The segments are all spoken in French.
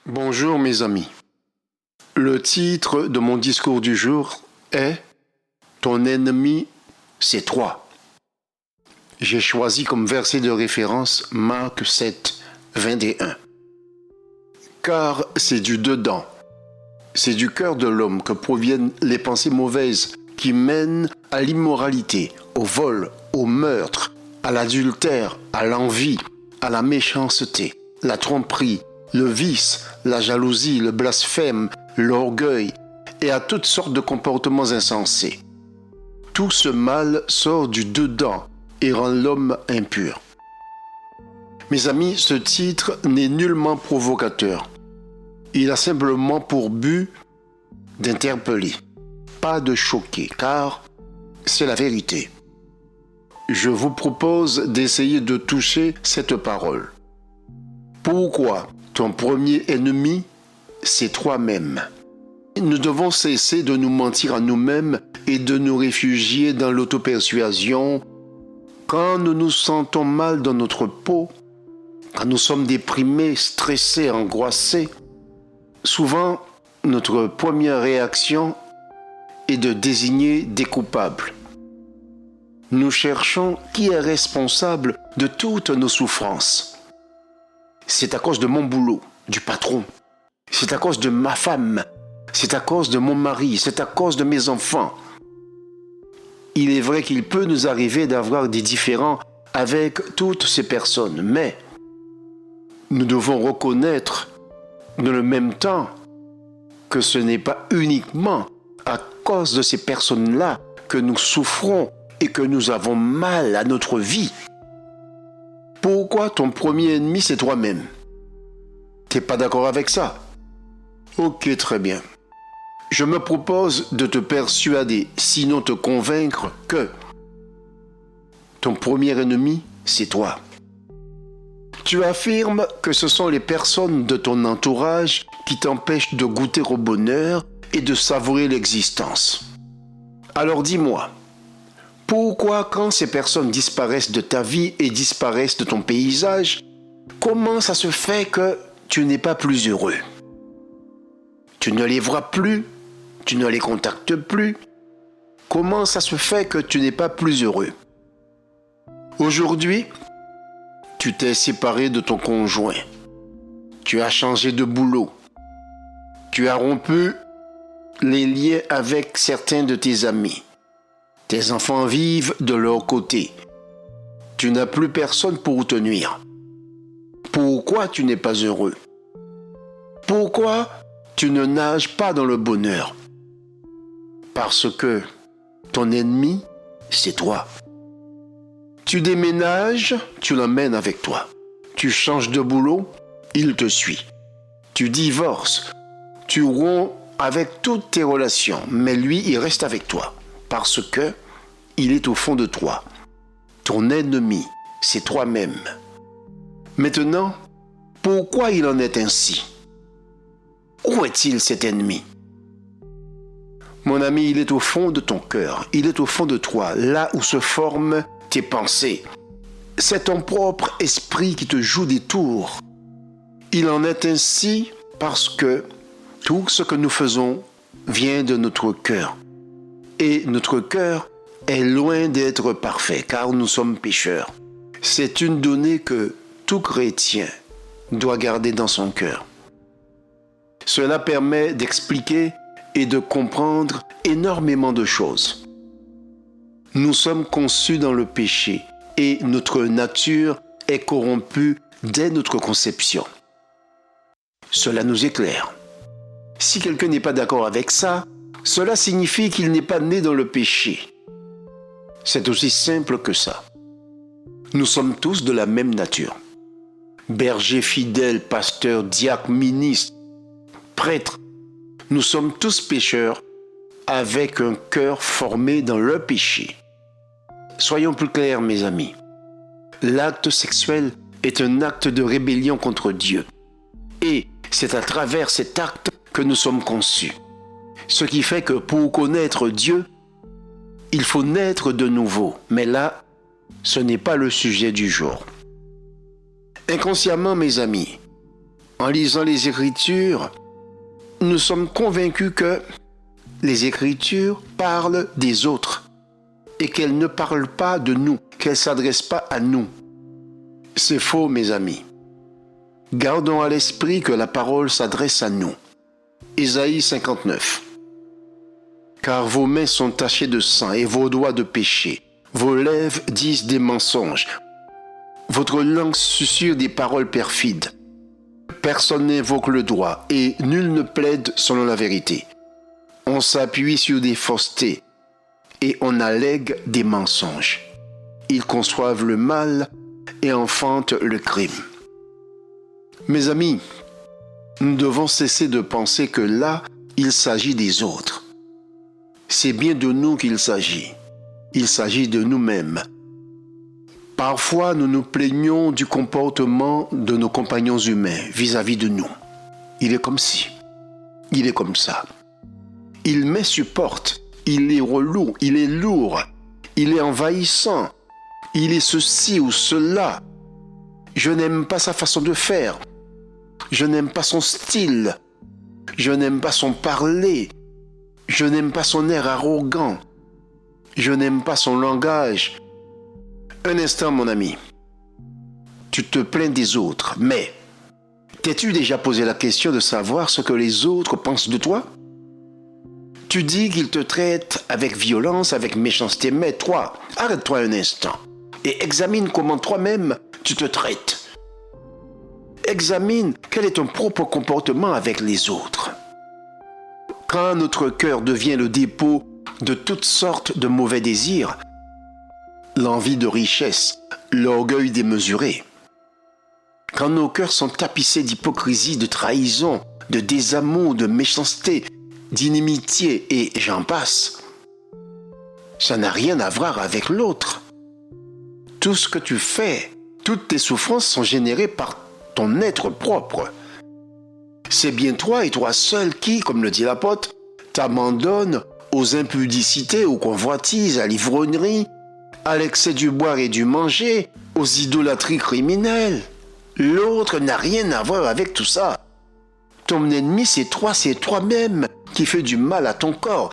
Bonjour mes amis. Le titre de mon discours du jour est « Ton ennemi, c'est toi ». J'ai choisi comme verset de référence Marc 7, 21. Car c'est du dedans, c'est du cœur de l'homme que proviennent les pensées mauvaises qui mènent à l'immoralité, au vol, au meurtre, à l'adultère, à l'envie, à la méchanceté, la tromperie, le vice, la jalousie, le blasphème, l'orgueil et à toutes sortes de comportements insensés. Tout ce mal sort du dedans et rend l'homme impur. Mes amis, ce titre n'est nullement provocateur. Il a simplement pour but d'interpeller, pas de choquer, car c'est la vérité. Je vous propose d'essayer de toucher cette parole. Pourquoi ton premier ennemi, c'est toi-même? Nous devons cesser de nous mentir à nous-mêmes et de nous réfugier dans l'autopersuasion quand nous nous sentons mal dans notre peau, quand nous sommes déprimés, stressés, angoissés. Souvent, notre première réaction est de désigner des coupables. Nous cherchons qui est responsable de toutes nos souffrances. C'est à cause de mon boulot, du patron. C'est à cause de ma femme. C'est à cause de mon mari. C'est à cause de mes enfants. Il est vrai qu'il peut nous arriver d'avoir des différends avec toutes ces personnes, mais nous devons reconnaître dans le même temps que ce n'est pas uniquement à cause de ces personnes-là que nous souffrons et que nous avons mal à notre vie. Pourquoi ton premier ennemi, c'est toi-même? T'es pas d'accord avec ça? Ok, très bien. Je me propose de te persuader, sinon te convaincre, que ton premier ennemi, c'est toi. Tu affirmes que ce sont les personnes de ton entourage qui t'empêchent de goûter au bonheur et de savourer l'existence. Alors dis-moi, pourquoi quand ces personnes disparaissent de ta vie et disparaissent de ton paysage, comment ça se fait que tu n'es pas plus heureux? Tu ne les vois plus, tu ne les contactes plus. Comment ça se fait que tu n'es pas plus heureux? Aujourd'hui, tu t'es séparé de ton conjoint. Tu as changé de boulot. Tu as rompu les liens avec certains de tes amis. Tes enfants vivent de leur côté. Tu n'as plus personne pour te nuire. Pourquoi tu n'es pas heureux? Pourquoi tu ne nages pas dans le bonheur? Parce que ton ennemi, c'est toi. Tu déménages, tu l'emmènes avec toi. Tu changes de boulot, il te suit. Tu divorces, tu romps avec toutes tes relations, mais lui, il reste avec toi. Parce que il est au fond de toi. Ton ennemi, c'est toi-même. Maintenant, pourquoi il en est ainsi? Où est-il cet ennemi? Mon ami, il est au fond de ton cœur. Il est au fond de toi, là où se forment tes pensées. C'est ton propre esprit qui te joue des tours. Il en est ainsi parce que tout ce que nous faisons vient de notre cœur. Et notre cœur est loin d'être parfait, car nous sommes pécheurs. C'est une donnée que tout chrétien doit garder dans son cœur. Cela permet d'expliquer et de comprendre énormément de choses. Nous sommes conçus dans le péché et notre nature est corrompue dès notre conception. Cela nous éclaire. Si quelqu'un n'est pas d'accord avec ça, cela signifie qu'il n'est pas né dans le péché. C'est aussi simple que ça. Nous sommes tous de la même nature. Bergers fidèles, pasteurs, diacres, ministres, prêtres, nous sommes tous pécheurs avec un cœur formé dans le péché. Soyons plus clairs, mes amis. L'acte sexuel est un acte de rébellion contre Dieu. Et c'est à travers cet acte que nous sommes conçus. Ce qui fait que pour connaître Dieu, il faut naître de nouveau. Mais là, ce n'est pas le sujet du jour. Inconsciemment, mes amis, En lisant les Écritures, nous sommes convaincus que les Écritures parlent des autres et qu'elles ne parlent pas de nous, qu'elles ne s'adressent pas à nous. C'est faux, mes amis. Gardons à l'esprit que la parole s'adresse à nous. Ésaïe 59. Car vos mains sont tachées de sang et vos doigts de péché. Vos lèvres disent des mensonges. Votre langue susurre des paroles perfides. Personne n'invoque le droit et nul ne plaide selon la vérité. On s'appuie sur des faussetés et on allègue des mensonges. Ils conçoivent le mal et enfantent le crime. Mes amis, nous devons cesser de penser que là, il s'agit des autres. C'est bien de nous qu'il s'agit. Il s'agit de nous-mêmes. Parfois, nous nous plaignons du comportement de nos compagnons humains vis-à-vis de nous. Il est comme ci, il est comme ça. Il m'insupporte, il est relou, il est lourd, il est envahissant, il est ceci ou cela. Je n'aime pas sa façon de faire. Je n'aime pas son style. Je n'aime pas son parler. Je n'aime pas son air arrogant. Je n'aime pas son langage. Un instant, mon ami. Tu te plains des autres, mais t'es-tu déjà posé la question de savoir ce que les autres pensent de toi? Tu dis qu'ils te traitent avec violence, avec méchanceté, mais toi, arrête-toi un instant et examine comment toi-même tu te traites. Examine quel est ton propre comportement avec les autres. Quand notre cœur devient le dépôt de toutes sortes de mauvais désirs, l'envie de richesse, l'orgueil démesuré, quand nos cœurs sont tapissés d'hypocrisie, de trahison, de désamour, de méchanceté, d'inimitié et j'en passe, ça n'a rien à voir avec l'autre. Tout ce que tu fais, toutes tes souffrances sont générées par ton être propre. C'est bien toi et toi seul qui, comme le dit l'apôtre, t'abandonne aux impudicités, aux convoitises, à l'ivrognerie, à l'excès du boire et du manger, aux idolâtries criminelles. L'autre n'a rien à voir avec tout ça. Ton ennemi, c'est toi-même qui fait du mal à ton corps.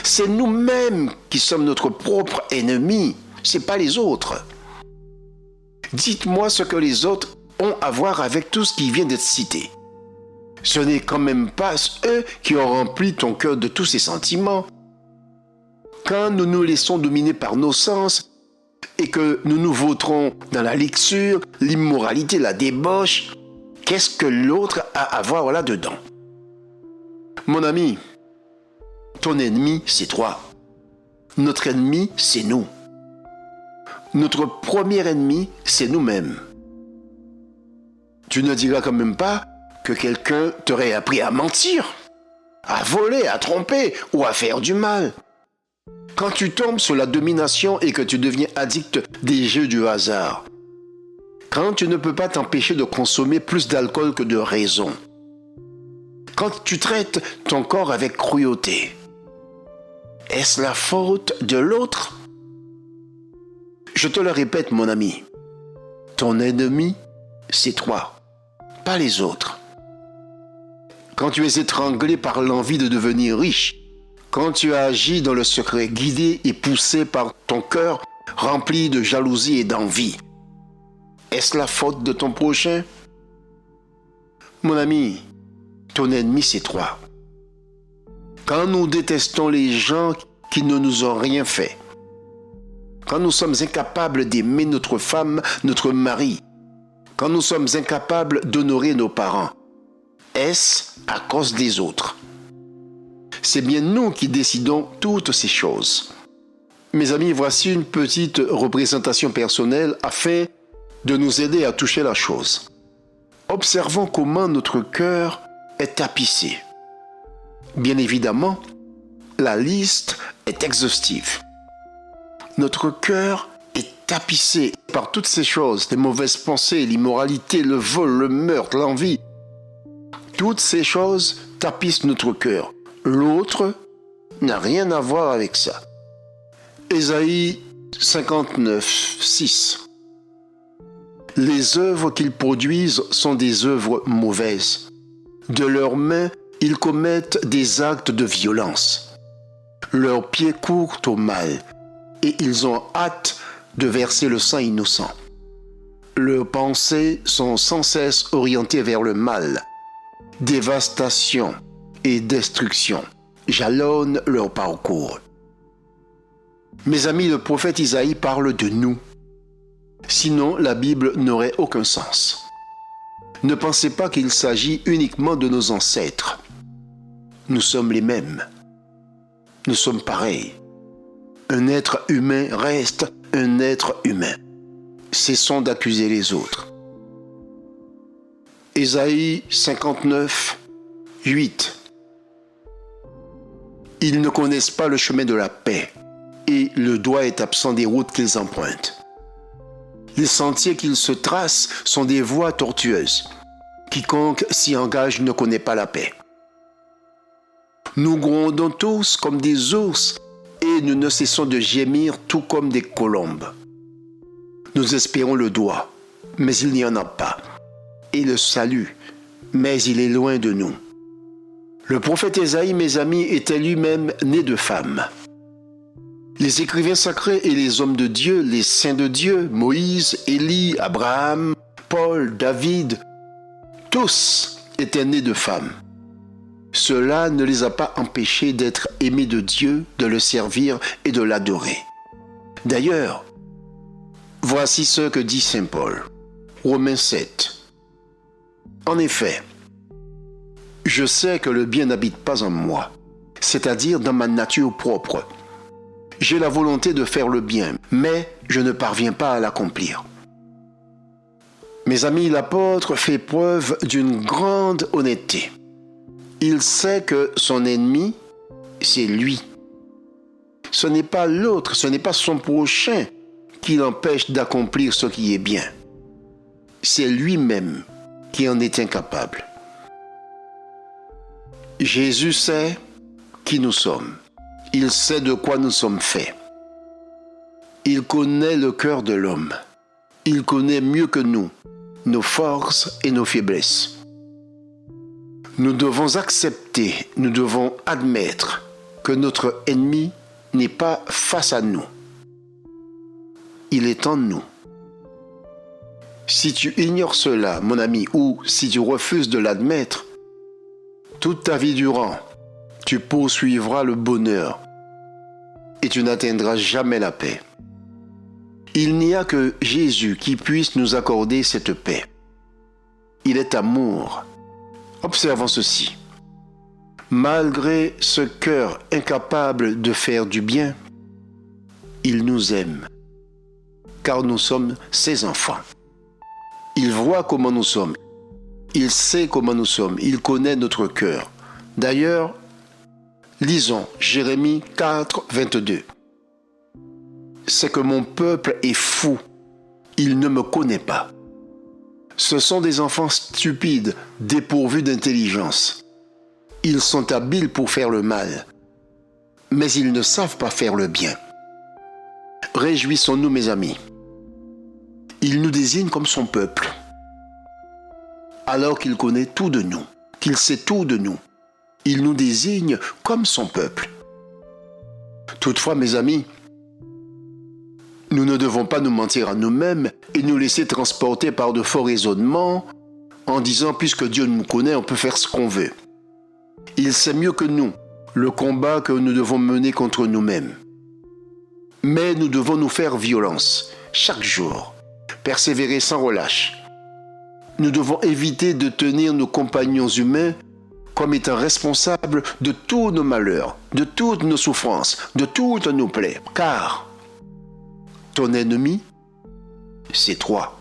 C'est nous-mêmes qui sommes notre propre ennemi, c'est pas les autres. Dites-moi ce que les autres ont à voir avec tout ce qui vient d'être cité. Ce n'est quand même pas eux qui ont rempli ton cœur de tous ces sentiments. Quand nous nous laissons dominer par nos sens et que nous nous vautrons dans la luxure, l'immoralité, la débauche, qu'est-ce que l'autre a à voir là-dedans? Mon ami, ton ennemi, c'est toi. Notre ennemi, c'est nous. Notre premier ennemi, c'est nous-mêmes. Tu ne diras quand même pas que quelqu'un t'aurait appris à mentir, à voler, à tromper ou à faire du mal. Quand tu tombes sur la domination et que tu deviens addict des jeux du hasard, quand tu ne peux pas t'empêcher de consommer plus d'alcool que de raison, quand tu traites ton corps avec cruauté, est-ce la faute de l'autre? Je te le répète, mon ami, ton ennemi, c'est toi, pas les autres. Quand tu es étranglé par l'envie de devenir riche, quand tu agis dans le secret, guidé et poussé par ton cœur rempli de jalousie et d'envie, est-ce la faute de ton prochain? Mon ami, ton ennemi, c'est toi. Quand nous détestons les gens qui ne nous ont rien fait, quand nous sommes incapables d'aimer notre femme, notre mari, quand nous sommes incapables d'honorer nos parents, est-ce à cause des autres? C'est bien nous qui décidons toutes ces choses. Mes amis, voici une petite représentation personnelle afin de nous aider à toucher la chose. Observons comment notre cœur est tapissé. Bien évidemment, la liste est exhaustive. Notre cœur est tapissé par toutes ces choses, les mauvaises pensées, l'immoralité, le vol, le meurtre, l'envie. Toutes ces choses tapissent notre cœur. L'autre n'a rien à voir avec ça. Ésaïe 59, 6. Les œuvres qu'ils produisent sont des œuvres mauvaises. De leurs mains, ils commettent des actes de violence. Leurs pieds courent au mal et ils ont hâte de verser le sang innocent. Leurs pensées sont sans cesse orientées vers le mal. Dévastation et destruction jalonnent leur parcours. Mes amis, le prophète Isaïe parle de nous. Sinon, la Bible n'aurait aucun sens. Ne pensez pas qu'il s'agit uniquement de nos ancêtres. Nous sommes les mêmes. Nous sommes pareils. Un être humain reste un être humain. Cessons d'accuser les autres. Ésaïe 59, 8. Ils ne connaissent pas le chemin de la paix, et le doigt est absent des routes qu'ils empruntent. Les sentiers qu'ils se tracent sont des voies tortueuses. Quiconque s'y engage ne connaît pas la paix. Nous grondons tous comme des ours et nous ne cessons de gémir tout comme des colombes. Nous espérons le doigt, mais il n'y en a pas, et le salut, mais il est loin de nous. Le prophète Ésaïe, mes amis, était lui-même né de femme. Les écrivains sacrés et les hommes de Dieu, les saints de Dieu, Moïse, Élie, Abraham, Paul, David, tous étaient nés de femmes. Cela ne les a pas empêchés d'être aimés de Dieu, de le servir et de l'adorer. D'ailleurs, voici ce que dit saint Paul, Romains 7. En effet, je sais que le bien n'habite pas en moi, c'est-à-dire dans ma nature propre. J'ai la volonté de faire le bien, mais je ne parviens pas à l'accomplir. Mes amis, l'apôtre fait preuve d'une grande honnêteté. Il sait que son ennemi, c'est lui. Ce n'est pas l'autre, ce n'est pas son prochain qui l'empêche d'accomplir ce qui est bien. C'est lui-même qui en est incapable. Jésus sait qui nous sommes. Il sait de quoi nous sommes faits. Il connaît le cœur de l'homme. Il connaît mieux que nous nos forces et nos faiblesses. Nous devons accepter, nous devons admettre que notre ennemi n'est pas face à nous. Il est en nous. Si tu ignores cela, mon ami, ou si tu refuses de l'admettre, toute ta vie durant, tu poursuivras le bonheur et tu n'atteindras jamais la paix. Il n'y a que Jésus qui puisse nous accorder cette paix. Il est amour. Observons ceci. Malgré ce cœur incapable de faire du bien, il nous aime, car nous sommes ses enfants. Il voit comment nous sommes. Il sait comment nous sommes. Il connaît notre cœur. D'ailleurs, lisons Jérémie 4, 22. C'est que mon peuple est fou. Il ne me connaît pas. Ce sont des enfants stupides, dépourvus d'intelligence. Ils sont habiles pour faire le mal, mais ils ne savent pas faire le bien. Réjouissons-nous, mes amis. Il nous désigne comme son peuple, alors qu'il connaît tout de nous, qu'il sait tout de nous. Il nous désigne comme son peuple. Toutefois, mes amis, nous ne devons pas nous mentir à nous-mêmes et nous laisser transporter par de faux raisonnements en disant « puisque Dieu nous connaît, on peut faire ce qu'on veut ». Il sait mieux que nous le combat que nous devons mener contre nous-mêmes. Mais nous devons nous faire violence chaque jour, persévérer sans relâche. Nous devons éviter de tenir nos compagnons humains comme étant responsables de tous nos malheurs, de toutes nos souffrances, de toutes nos plaies. Car ton ennemi, c'est toi.